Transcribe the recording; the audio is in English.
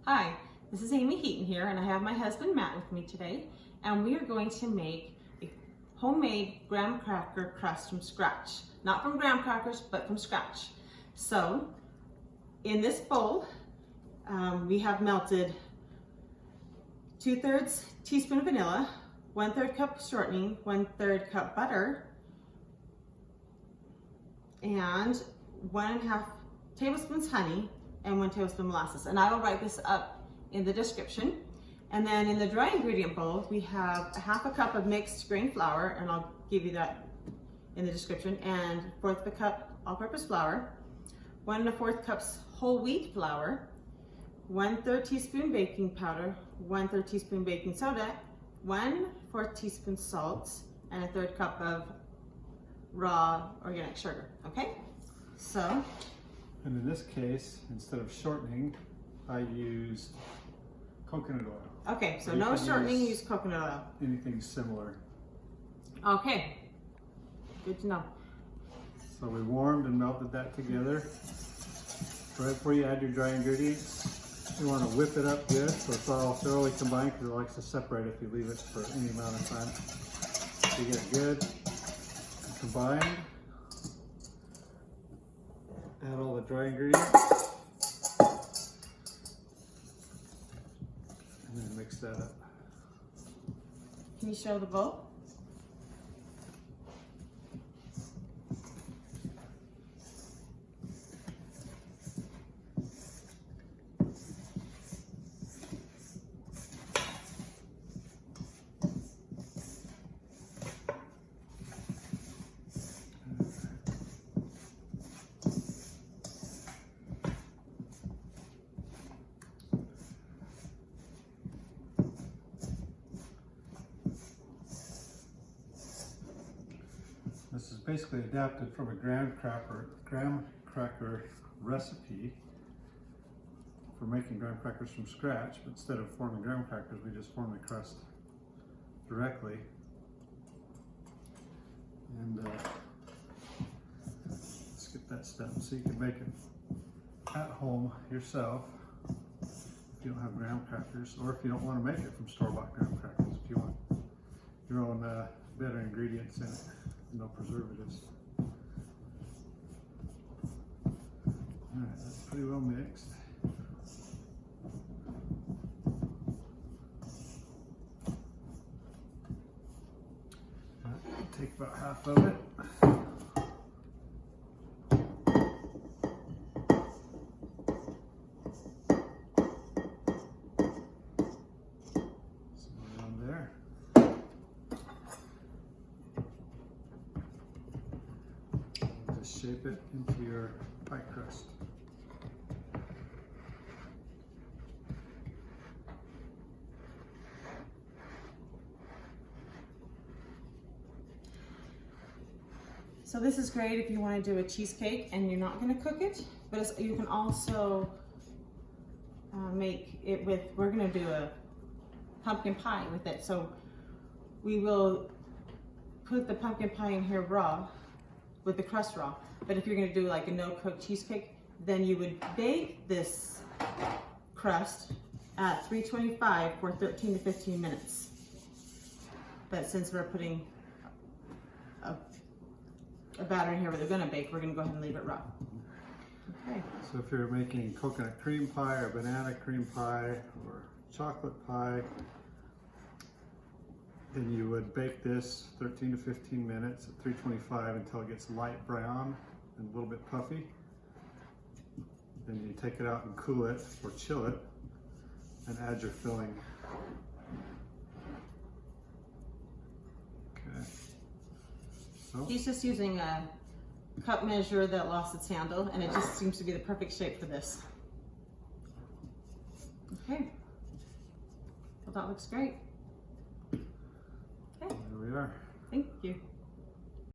Hi, this is Amy Heaton here, and I have my husband Matt with me today, and we are going to make a homemade graham cracker crust from scratch. Not from graham crackers, but from scratch. So, in this bowl, we have melted 2/3 teaspoon of vanilla, 1/3 cup shortening, 1/3 cup butter, and 1.5 tablespoons honey, and 1 tablespoon molasses. And I will write this up in the description. And then in the dry ingredient bowl, we have 1/2 cup of mixed grain flour, and I'll give you that in the description, and 1/4 cup all-purpose flour, 1 1/4 cups whole wheat flour, 1/3 teaspoon baking powder, 1/3 teaspoon baking soda, 1/4 teaspoon salt, and 1/3 cup of raw organic sugar. Okay, so. And in this case, instead of shortening, I used coconut oil. Okay, so no shortening, use coconut oil. Anything similar. Okay, good to know. So we warmed and melted that together. Right before you add your dry ingredients, you want to whip it up good so it's all thoroughly combined, because it likes to separate if you leave it for any amount of time. So you get it good and combined. Add all the dry ingredients, and then mix that up. Can you show the bowl? This is basically adapted from a graham cracker recipe for making graham crackers from scratch, but instead of forming graham crackers, we just form the crust directly. And skip that step so you can make it at home yourself if you don't have graham crackers, or if you don't want to make it from store-bought graham crackers, if you want your own better ingredients in it. No preservatives. Alright, that's pretty well mixed. Take about half of it. Somewhere around there. Shape it into your pie crust. So this is great if you want to do a cheesecake and you're not going to cook it, but you can also make it with, we're going to do a pumpkin pie with it. So we will put the pumpkin pie in here raw, with the crust raw. But if you're going to do like a no-cook cheesecake, then you would bake this crust at 325 for 13 to 15 minutes. But since we're putting a batter in here where they're going to bake, we're going to go ahead and leave it raw. Okay. So if you're making coconut cream pie or banana cream pie or chocolate pie, then you would bake this 13 to 15 minutes at 325 until it gets light brown and a little bit puffy. Then you take it out and cool it or chill it and add your filling. Okay. So, He's just using a cup measure that lost its handle, and it just seems to be the perfect shape for this. Okay. Well, that looks great. Okay. there we are. Thank you.